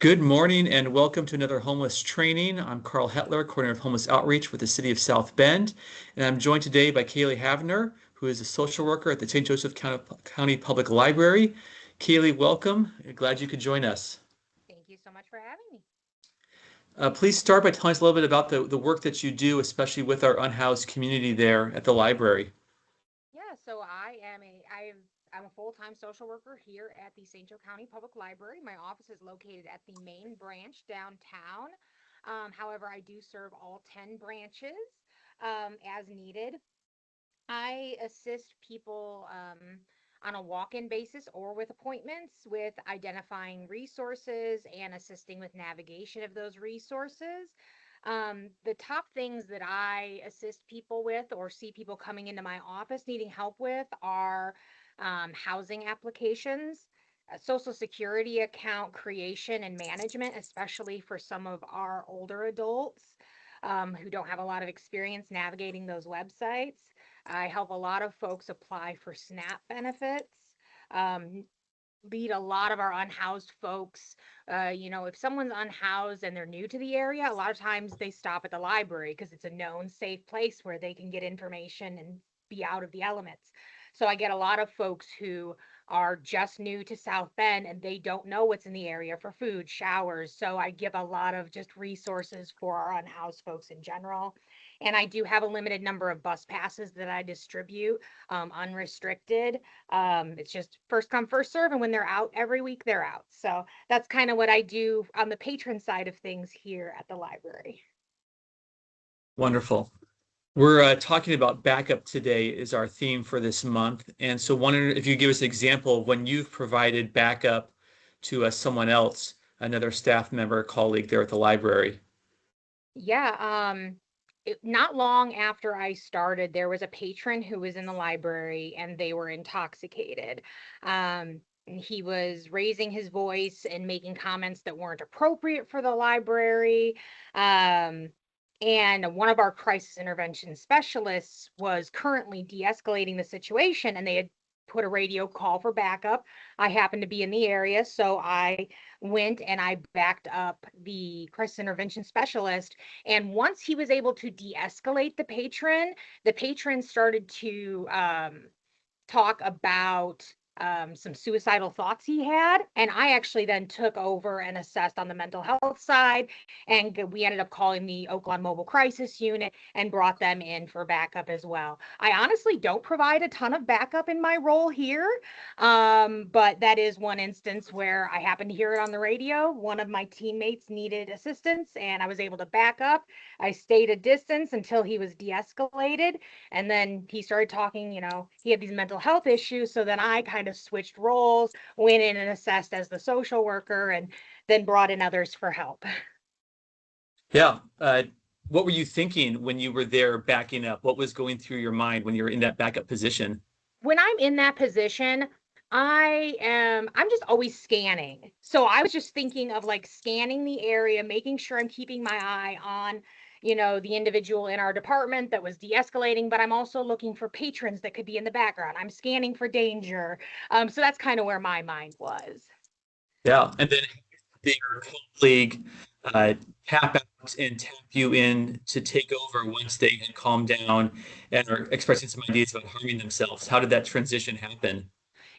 Good morning and welcome to another homeless training. I'm Carl Hetler, coordinator of homeless outreach with the city of South Bend, and I'm joined today by Kaylee Havner, who is a social worker at the St. Joseph County Public Library. Kaylee, welcome. Glad you could join us. Thank you so much for having me. Please start by telling us a little bit about the work that you do, especially with our unhoused community there at the library. Yeah, so I'm a full-time social worker here at the St. Joe County Public Library. My office is located at the main branch downtown. However, I do serve all 10 branches as needed. I assist people on a walk-in basis or with appointments with identifying resources and assisting with navigation of those resources. The top things that I assist people with or see people coming into my office needing help with are housing applications, Social Security account creation and management, especially for some of our older adults who don't have a lot of experience navigating those websites. I help a lot of folks apply for SNAP benefits. Um, Lead a lot of our unhoused folks. If someone's unhoused and they're new to the area, a lot of times they stop at the library because it's a known safe place where they can get information and be out of the elements. So I get a lot of folks who are just new to South Bend and they don't know what's in the area for food, showers. So I give a lot of just resources for our unhoused folks in general. And I do have a limited number of bus passes that I distribute, unrestricted. It's just first come, first serve. And when they're out every week, they're out. So that's kind of what I do on the patron side of things here at the library. Wonderful. We're talking about backup today is our theme for this month. And so wondering if you give us an example of when you've provided backup to someone else, another staff member, colleague there at the library. Yeah. Not long after I started, there was a patron who was in the library and they were intoxicated. He was raising his voice and making comments that weren't appropriate for the library. Um, and one of our crisis intervention specialists was currently de-escalating the situation, and they had put a radio call for backup. I happened to be in the area, so I went and I backed up the crisis intervention specialist. And once he was able to de-escalate the patron started to talk about some suicidal thoughts he had. And I actually then took over and assessed on the mental health side. And we ended up calling the Oakland Mobile Crisis Unit and brought them in for backup as well. I honestly don't provide a ton of backup in my role here, but that is one instance where I happened to hear it on the radio. One of my teammates needed assistance, and I was able to back up. I stayed a distance until he was de escalated. And then he started talking, he had these mental health issues. So then I kind of switched roles, went in and assessed as the social worker, and then brought in others for help. Yeah. What were you thinking when you were there backing up? What was going through your mind when you were in that backup position? When I'm in that position, I'm just always scanning. So I was just thinking of like scanning the area, making sure I'm keeping my eye on, the individual in our department that was de-escalating, but I'm also looking for patrons that could be in the background. I'm scanning for danger. So that's kind of where my mind was. Yeah. And then their colleague uh, tap out and tap you in to take over once they had calmed down and are expressing some ideas about harming themselves. How did that transition happen?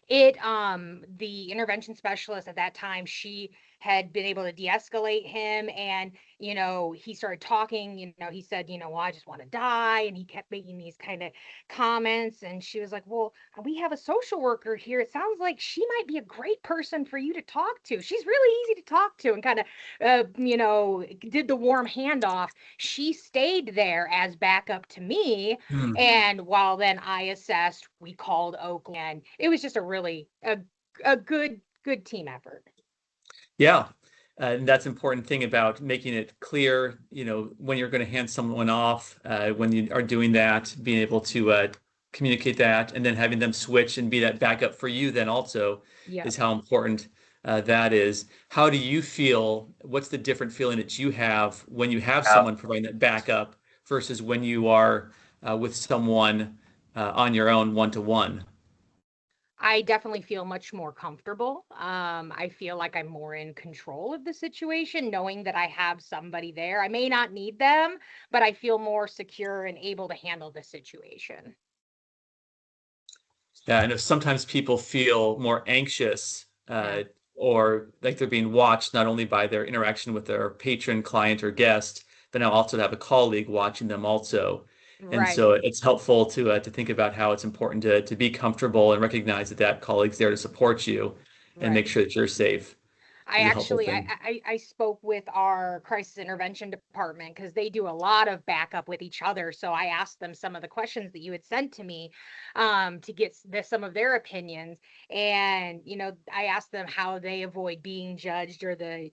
The intervention specialist at that time, she had been able to de-escalate him, and he started talking. He said, well, I just want to die, and he kept making these kind of comments. And she was like, well, we have a social worker here, it sounds like she might be a great person for you to talk to. She's really easy to talk to. And kind of did the warm handoff. She stayed there as backup to me, Hmm. and while then I assessed, we called Oakland. It was just a good team effort. Yeah. And that's an important thing about making it clear, when you're going to hand someone off, when you are doing that, being able to communicate that, and then having them switch and be that backup for you then also Yep. is how important that is. How do you feel? What's the different feeling that you have when you have someone providing that backup versus when you are with someone on your own one-to-one? I definitely feel much more comfortable. I feel like I'm more in control of the situation, knowing that I have somebody there. I may not need them, but I feel more secure and able to handle the situation. Yeah, I know sometimes people feel more anxious Yeah. or like they're being watched not only by their interaction with their patron, client, or guest, but now also to have a colleague watching them also. And Right. so it's helpful to think about how it's important to be comfortable and recognize that that colleague's there to support you and make Right. sure that you're safe I is a helpful actually thing. I spoke with our crisis intervention department because they do a lot of backup with each other. So I asked them some of the questions that you had sent to me to get some of their opinions. And I asked them how they avoid being judged or the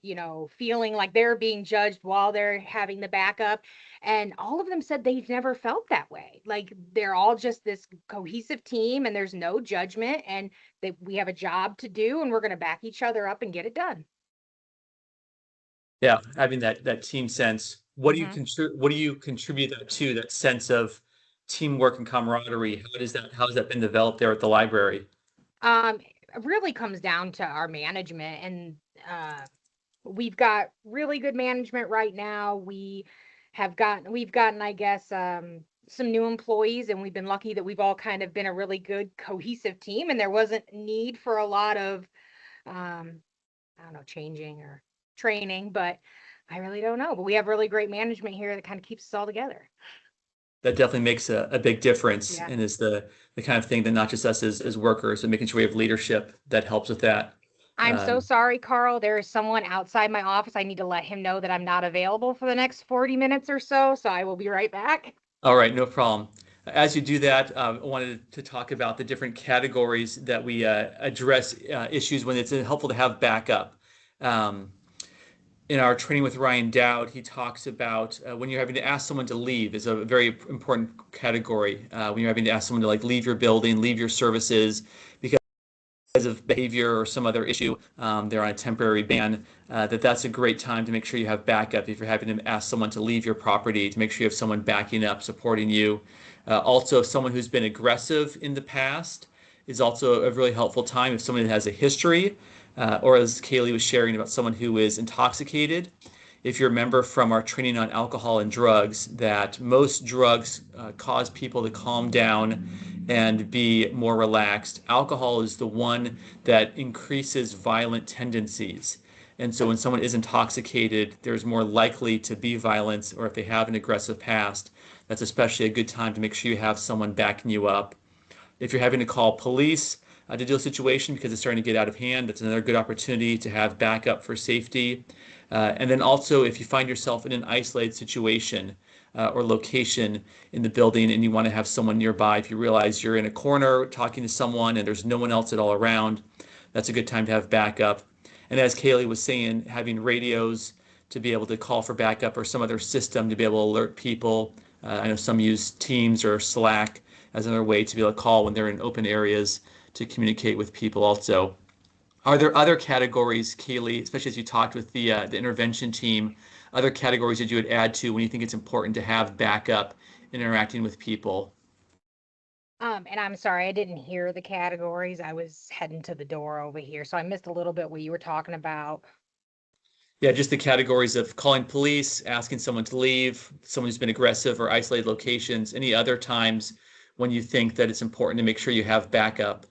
feeling like they're being judged while they're having the backup. And all of them said they've never felt that way. Like they're all just this cohesive team, and there's no judgment, and that we have a job to do, and we're going to back each other up and get it done. Yeah, having that team sense. Mhm. What do you contribute that to, that sense of teamwork and camaraderie? How has that been developed there at the library? It really comes down to our management, and uh, we've got really good management right now. We've gotten, I guess, some new employees, and we've been lucky that we've all kind of been a really good cohesive team, and there wasn't need for a lot of, um, I don't know, changing or training, but I really don't know. But we have really great management here that kind of keeps us all together. That definitely makes a big difference Yeah. and is the kind of thing that not just us as workers, but making sure we have leadership that helps with that. I'm so Um, sorry, Carl. There is someone outside my office. I need to let him know that I'm not available for the next 40 minutes or so. So I will be right back. all right, no problem. As you do that, I wanted to talk about the different categories that we address issues when it's helpful to have backup. Um, in our training with Ryan Dowd, he talks about when you're having to ask someone to leave is a very important category. When you're having to ask someone to like leave your building, leave your services because of behavior or some other issue, they're on a temporary ban, that's a great time to make sure you have backup. If you're having to ask someone to leave your property, to make sure you have someone backing up, supporting you. Also, someone who's been aggressive in the past is also a really helpful time. If someone has a history, or as Kaylee was sharing about someone who is intoxicated, if you remember from our training on alcohol and drugs, that most drugs cause people to calm down and be more relaxed. Alcohol is the one that increases violent tendencies. And so when someone is intoxicated, there's more likely to be violence, or if they have an aggressive past, that's especially a good time to make sure you have someone backing you up. If you're having to call police to deal with a situation because it's starting to get out of hand, that's another good opportunity to have backup for safety. And then also, if you find yourself in an isolated situation or location in the building and you want to have someone nearby, if you realize you're in a corner talking to someone and there's no one else at all around, that's a good time to have backup. And as Kaylee was saying, having radios to be able to call for backup or some other system to be able to alert people. I know some use Teams or Slack as another way to be able to call when they're in open areas to communicate with people also. Are there other categories, Kaylee, especially as you talked with the intervention team, other categories that you would add to when you think it's important to have backup in interacting with people? And I'm sorry, I didn't hear the categories. I was heading to the door over here, so I missed a little bit what you were talking about. Yeah, just the categories of calling police, asking someone to leave, someone who's been aggressive or isolated locations, any other times when you think that it's important to make sure you have backup.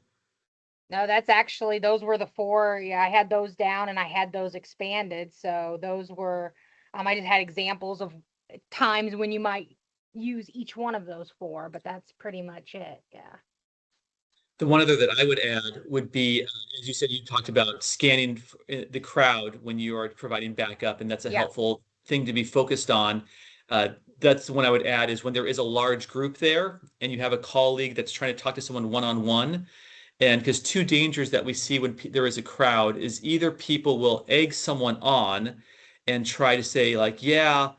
No, that's actually those were the four. Yeah, I had those down and I had those expanded. So those were I just had examples of times when you might use each one of those four, but that's pretty much it. Yeah. The one other that I would add would be, as you said, you talked about scanning the crowd when you are providing backup, and that's a Yeah. helpful thing to be focused on. Uh, that's the one I would add is when there is a large group there and you have a colleague that's trying to talk to someone one-on-one. And because two dangers that we see when there is a crowd is either people will egg someone on and try to say like, yeah,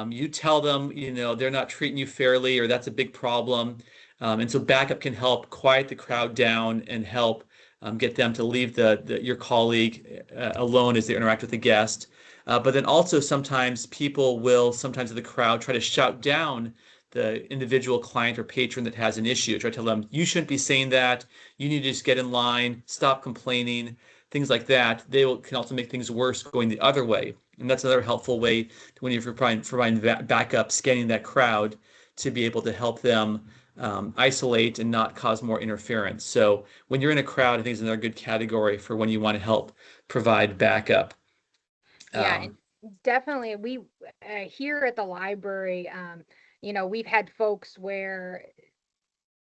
you tell them, they're not treating you fairly, or that's a big problem. And so backup can help quiet the crowd down and help get them to leave your colleague alone as they interact with the guest. But then also sometimes people will sometimes in the crowd try to shout down the individual client or patron that has an issue. Try to tell them, you shouldn't be saying that. You need to just get in line, stop complaining, things like that. Can also make things worse going the other way. And that's another helpful way when you're providing backup, scanning that crowd to be able to help them isolate and not cause more interference. So when you're in a crowd, I think is another good category for when you want to help provide backup. Yeah, Um, and definitely we here at the library, we've had folks where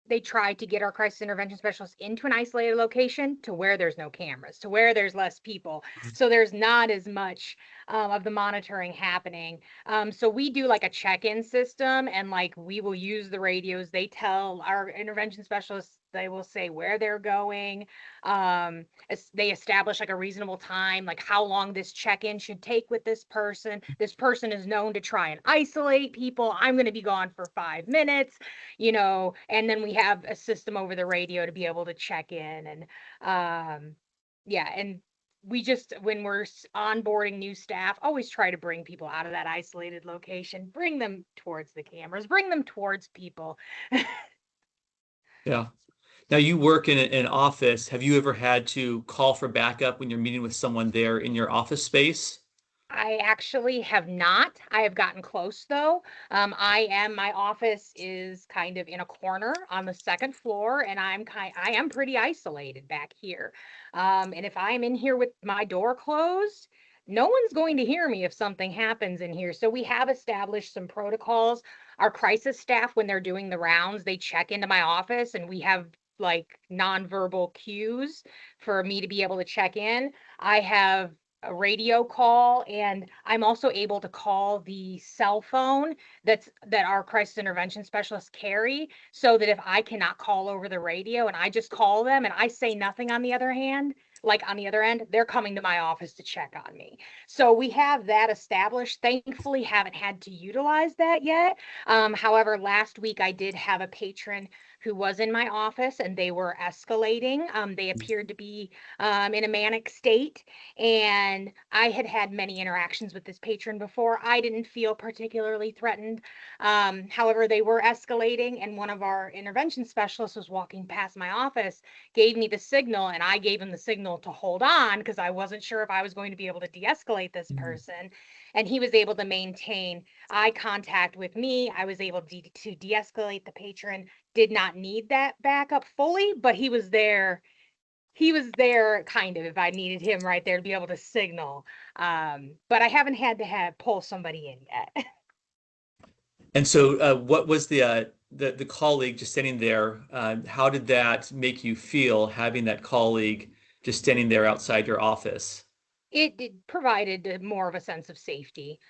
they tried to get our crisis intervention specialists into an isolated location to where there's no cameras, to where there's less people. So there's not as much of the monitoring happening. So we do like a check-in system, and like we will use the radios. They tell our intervention specialists, they will say where they're going. They establish like a reasonable time, like how long this check-in should take with this person. This person is known to try and isolate people. I'm going to be gone for 5 minutes, and then we have a system over the radio to be able to check in. And yeah, and we just, when we're onboarding new staff, always try to bring people out of that isolated location, bring them towards the cameras, bring them towards people. yeah. Now you work in an office. Have you ever had to call for backup when you're meeting with someone there in your office space? I actually have not. I have gotten close though. My office is kind of in a corner on the second floor, and I am pretty isolated back here. And if I'm in here with my door closed, no one's going to hear me if something happens in here. So we have established some protocols. Our crisis staff, when they're doing the rounds, they check into my office, and we have like nonverbal cues for me to be able to check in. I have a radio call, and I'm also able to call the cell phone that our crisis intervention specialists carry, so that if I cannot call over the radio and I just call them and I say nothing on the other hand, like on the other end, they're coming to my office to check on me. So we have that established. Thankfully, haven't had to utilize that yet. However, last week I did have a patron who was in my office, and they were escalating. They appeared to be in a manic state, and I had had many interactions with this patron before. I didn't feel particularly threatened. However, they were escalating, and one of our intervention specialists was walking past my office, gave me the signal, and I gave him the signal to hold on because I wasn't sure if I was going to be able to de-escalate this person. And he was able to maintain eye contact with me. I was able to de-escalate the patron. Did not need that backup fully, but he was there kind of if I needed him right there to be able to signal. But I haven't had to have pull somebody in yet. And so, what was the colleague just standing there? How did that make you feel having that colleague just standing there outside your office? It provided more of a sense of safety.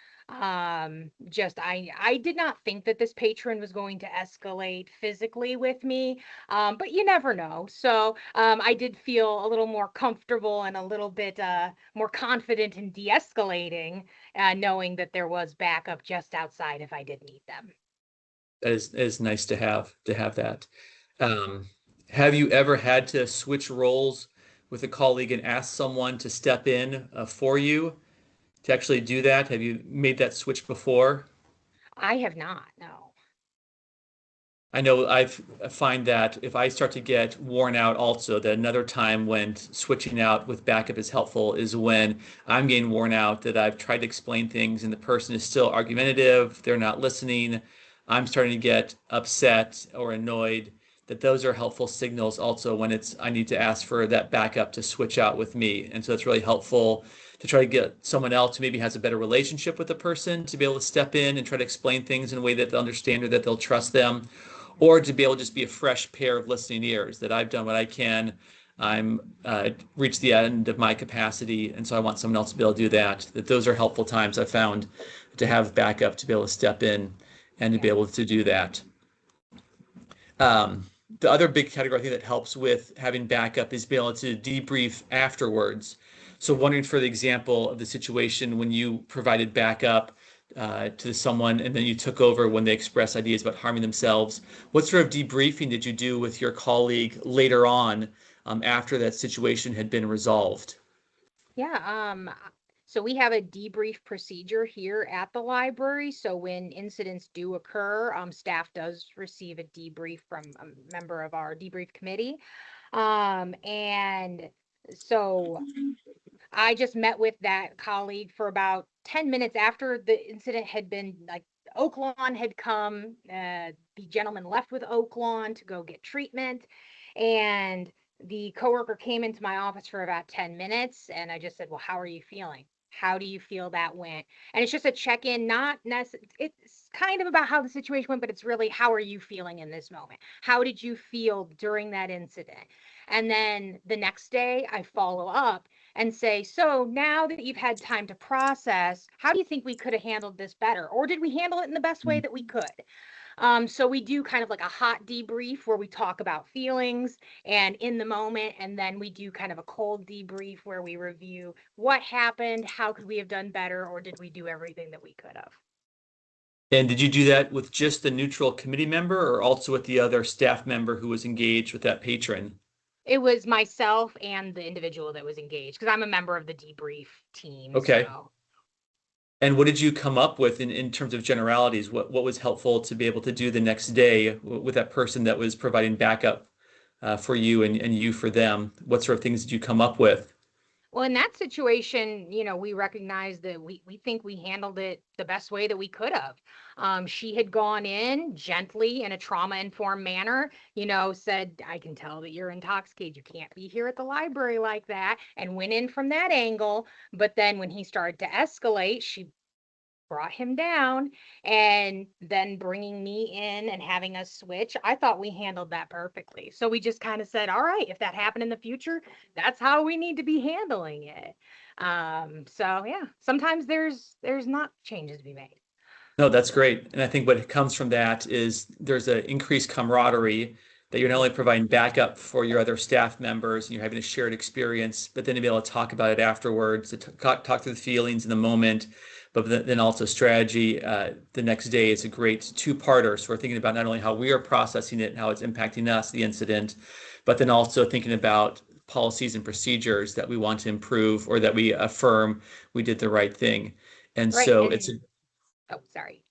Just I did not think that this patron was going to escalate physically with me, but you never know. So I did feel a little more comfortable and a little bit more confident in de-escalating, knowing that there was backup just outside if I did need them. That is nice to have that. Um, have you ever had to switch roles with a colleague and ask someone to step in for you to actually do that? Have you made that switch before? I have not, no. I know I find that if I start to get worn out also, that another time when switching out with backup is helpful is when I'm getting worn out, that I've tried to explain things and the person is still argumentative, they're not listening, I'm starting to get upset or annoyed, that those are helpful signals also when I need to ask for that backup to switch out with me. And so it's really helpful to try to get someone else who maybe has a better relationship with the person to be able to step in and try to explain things in a way that they'll understand or that they'll trust them, or to be able to just be a fresh pair of listening ears, that I've done what I can. I'm reached the end of my capacity, and so I want someone else to be able to do that. That those are helpful times I've found to have backup to be able to step in and to be Yeah. able to do that. The other big category I think that helps with having backup is being able to debrief afterwards. So wondering for the example of the situation when you provided backup to someone and then you took over when they expressed ideas about harming themselves, what sort of debriefing did you do with your colleague later on after that situation had been resolved? Yeah, So we have a debrief procedure here at the library. So when incidents do occur, staff does receive a debrief from a member of our debrief committee. And so I just met with that colleague for about 10 minutes after the incident had been like Oak Lawn had come. The gentleman left with Oak Lawn to go get treatment. And the coworker came into my office for about 10 minutes. And I just said, well, how are you feeling? How do you feel that went? And it's just a check in, not necessarily, it's kind of about how the situation went, but it's really how are you feeling in this moment? How did you feel during that incident? And then the next day, I follow up and say, so now that you've had time to process, how do you think we could have handled this better? Or did we handle it in the best way that we could? So we do kind of like a hot debrief where we talk about feelings and in the moment, and then we do kind of a cold debrief where we review what happened, how could we have done better, or did we do everything that we could have? And did you do that with just the neutral committee member or also with the other staff member who was engaged with that patron? It was myself and the individual that was engaged because I'm a member of the debrief team. Okay. So And what did you come up with in terms of generalities? What was helpful to be able to do the next day with that person that was providing backup for you and you for them? What sort of things did you come up with? well, in that situation, we recognize that we think we handled it the best way that we could have. She had gone in gently in a trauma-informed manner, said, I can tell that you're intoxicated. You can't be here at the library like that, and went in from that angle. But then when he started to escalate, she brought him down and then bringing me in and having us switch. I thought we handled that perfectly. So we just kind of said, all right, if that happened in the future, that's how we need to be handling it. So yeah, sometimes there's not changes to be made. No, that's great. And I think what comes from that is there's an increased camaraderie that you're not only providing backup for your other staff members and you're having a shared experience, but then to be able to talk about it afterwards, to talk through the feelings in the moment, but then also strategy the next day is a great two-parter. So we're thinking about not only how we are processing it and how it's impacting us, the incident, but then also thinking about policies and procedures that we want to improve or that we affirm we did the right thing. And Right. so it's a, And oh, sorry.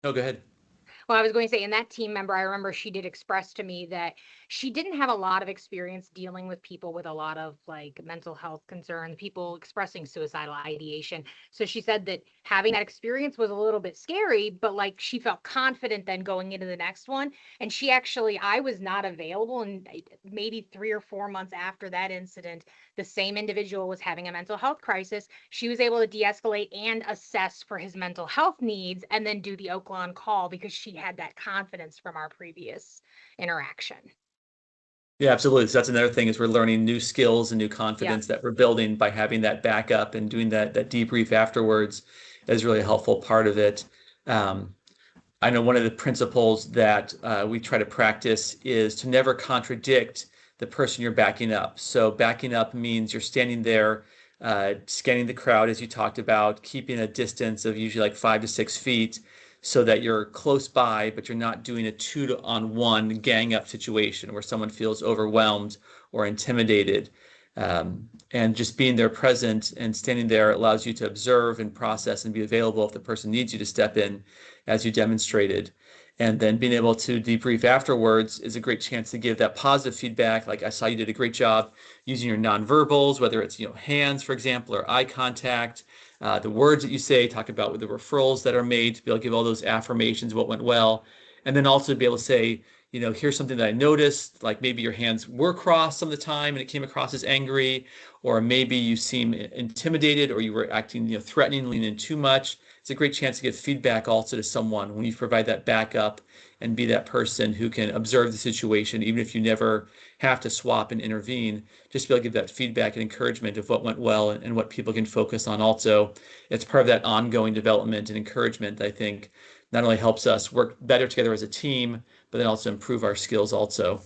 no, go ahead. Well, I was going to say, in that team member, I remember she did express to me that she didn't have a lot of experience dealing with people with a lot of like mental health concerns, people expressing suicidal ideation. So she said that having that experience was a little bit scary, but like she felt confident then going into the next one. And she actually, I was not available. And maybe 3 or 4 months after that incident, the same individual was having a mental health crisis. She was able to de escalate and assess for his mental health needs and then do the Oaklawn call because she had that confidence from our previous interaction. Yeah, absolutely. So that's another thing is we're learning new skills and new Yeah. confidence that we're building by having that backup and doing that debrief afterwards is really a helpful part of it. Um, I know one of the principles that we try to practice is to never contradict the person you're backing up. So backing up means you're standing there, scanning the crowd as you talked about, keeping a distance of usually like 5 to 6 feet so that you're close by, but you're not doing a two-on-one gang up situation where someone feels overwhelmed or intimidated. And just being there present and standing there allows you to observe and process and be available if the person needs you to step in as you demonstrated. And then being able to debrief afterwards is a great chance to give that positive feedback. Like I saw you did a great job using your nonverbals, whether it's hands, for example, or eye contact, the words that you say, talk about with the referrals that are made to be able to give all those affirmations, what went well, and then also be able to say, here's something that I noticed, like maybe your hands were crossed some of the time and it came across as angry, or maybe you seem intimidated or you were acting, threatening, leaning in too much. It's a great chance to give feedback also to someone when you provide that backup and be that person who can observe the situation, even if you never have to swap and intervene, just be able to give that feedback and encouragement of what went well and what people can focus on also. It's part of that ongoing development and encouragement, I think, not only helps us work better together as a team, but then also improve our skills also.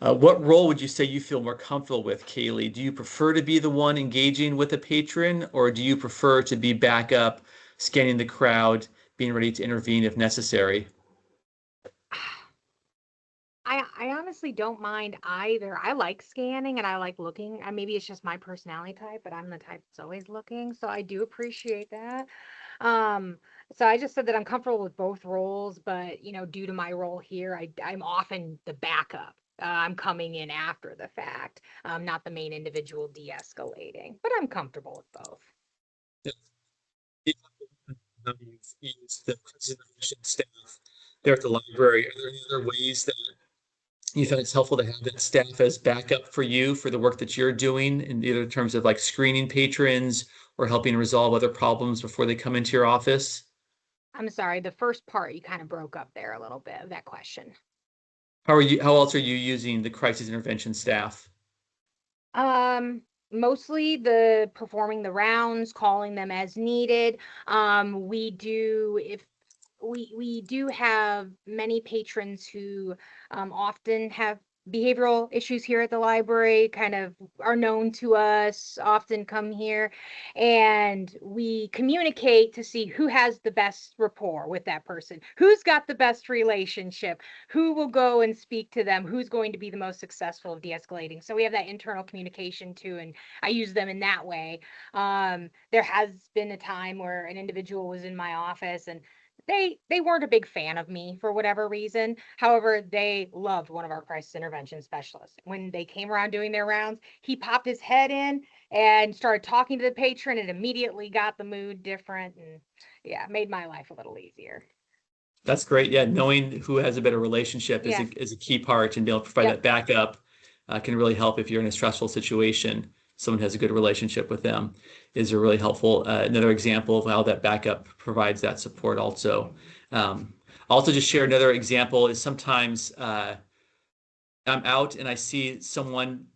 What role would you say you feel more comfortable with, Kaylee? Do you prefer to be the one engaging with a patron, or do you prefer to be back up, scanning the crowd, being ready to intervene if necessary? I I honestly don't mind either. I like scanning and I like looking. Maybe it's just my personality type, but I'm the type that's always looking, so I do appreciate that. Um, so I just said that I'm comfortable with both roles, but due to my role here, I'm often the backup. I'm coming in after the fact, not the main individual de-escalating, but I'm comfortable with both. How you've used the crisis intervention staff there at the library. Are there any other ways that you find it's helpful to have that staff as backup for you for the work that you're doing in either terms of like screening patrons or helping resolve other problems before they come into your office? I'm sorry, the first part you kind of broke up there a little bit of that question. How else are you using the crisis intervention staff? Um, Mostly the performing the rounds, calling them as needed. We do if we do have many patrons who often have behavioral issues here at the library, kind of are known to us, often come here, and we communicate to see who has the best rapport with that person, who's got the best relationship, who will go and speak to them, who's going to be the most successful of de-escalating. So we have that internal communication too, and I use them in that way. There has been a time where an individual was in my office and they weren't a big fan of me for whatever reason. However, they loved one of our crisis intervention specialists. When they came around doing their rounds, he popped his head in and started talking to the patron and immediately got the mood different, and yeah, made my life a little easier. That's great. Yeah, knowing who has a better relationship is Yeah. a key part, and being able to provide Yep. that backup can really help if you're in a stressful situation. Someone has a good relationship with them is a really helpful another example of how that backup provides that support. Also, also just share another example is sometimes I'm out and I see someone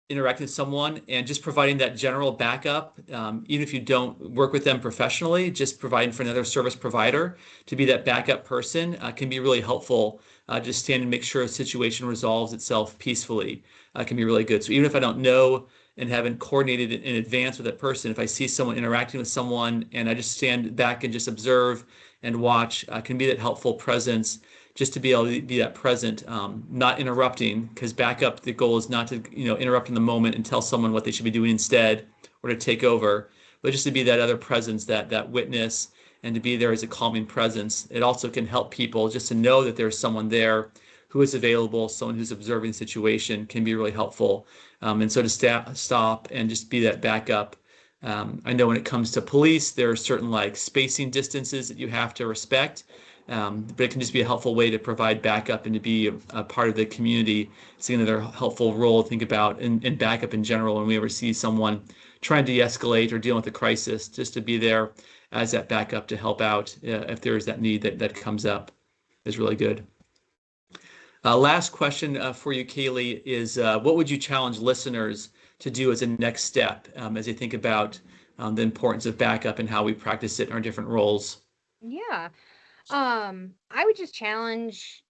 interacting with someone and just providing that general backup, even if you don't work with them professionally, just providing for another service provider to be that backup person can be really helpful. Just stand and make sure a situation resolves itself peacefully can be really good. So even if I don't know and haven't coordinated in advance with that person, if I see someone interacting with someone and I just stand back and just observe and watch, can be that helpful presence just to be able to be that present, not interrupting, because backup, the goal is not to, interrupt in the moment and tell someone what they should be doing instead or to take over, but just to be that other presence, that witness, and to be there as a calming presence. It also can help people just to know that there's someone there who is available, someone who's observing the situation can be really helpful. And so to stop and just be that backup. I know when it comes to police, there are certain like spacing distances that you have to respect. But it can just be a helpful way to provide backup and to be a part of the community. It's another helpful role to think about in backup in general when we ever see someone trying to de-escalate or dealing with a crisis, just to be there as that backup to help out if there is that need that comes up is really good. Last question for you, Kaylee, is what would you challenge listeners to do as a next step as they think about the importance of backup and how we practice it in our different roles? Yeah. I would just challenge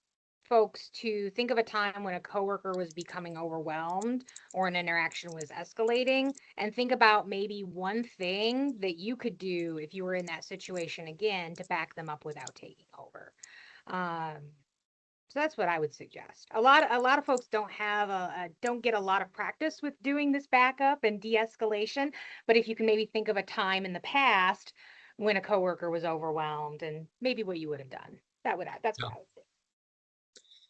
folks to think of a time when a coworker was becoming overwhelmed or an interaction was escalating, and think about maybe one thing that you could do if you were in that situation again to back them up without taking over. Um, so that's what I would suggest. A lot of folks don't get a lot of practice with doing this backup and de-escalation, but if you can maybe think of a time in the past when a coworker was overwhelmed and maybe what you would have done. That's what I would say.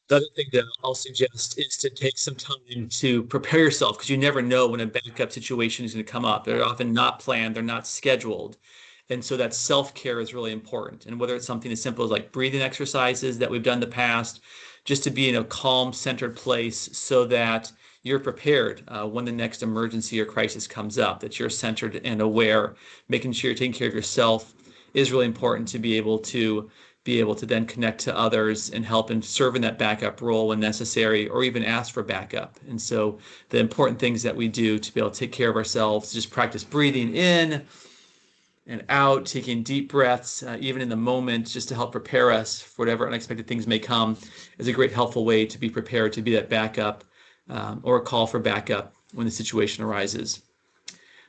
The other thing that I'll suggest is to take some time to prepare yourself because you never know when a backup situation is going to come up. They're Yep. often not planned, they're not scheduled. And so that self-care is really important. And whether it's something as simple as like breathing exercises that we've done in the past, just to be in a calm, centered place so that you're prepared when the next emergency or crisis comes up, that you're centered and aware, making sure you're taking care of yourself is really important to be able to then connect to others and help and serve in that backup role when necessary, or even ask for backup. And so the important things that we do to be able to take care of ourselves, just practice breathing in and out, taking deep breaths, even in the moment, just to help prepare us for whatever unexpected things may come, is a great helpful way to be prepared to be that backup or a call for backup when the situation arises.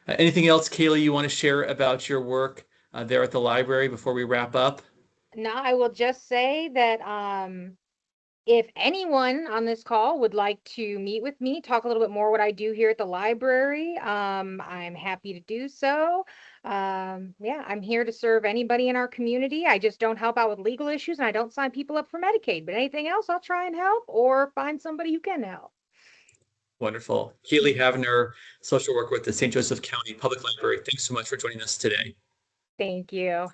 Anything else, Kaylee, you want to share about your work there at the library before we wrap up? Now I will just say that If anyone on this call would like to meet with me, talk a little bit more what I do here at the library, I'm happy to do so. Yeah, I'm here to serve anybody in our community. I just don't help out with legal issues and I don't sign people up for Medicaid, but anything else, I'll try and help or find somebody who can help. Wonderful. Kaylee Havner, social worker with the St. Joseph County Public Library. Thanks so much for joining us today. Thank you.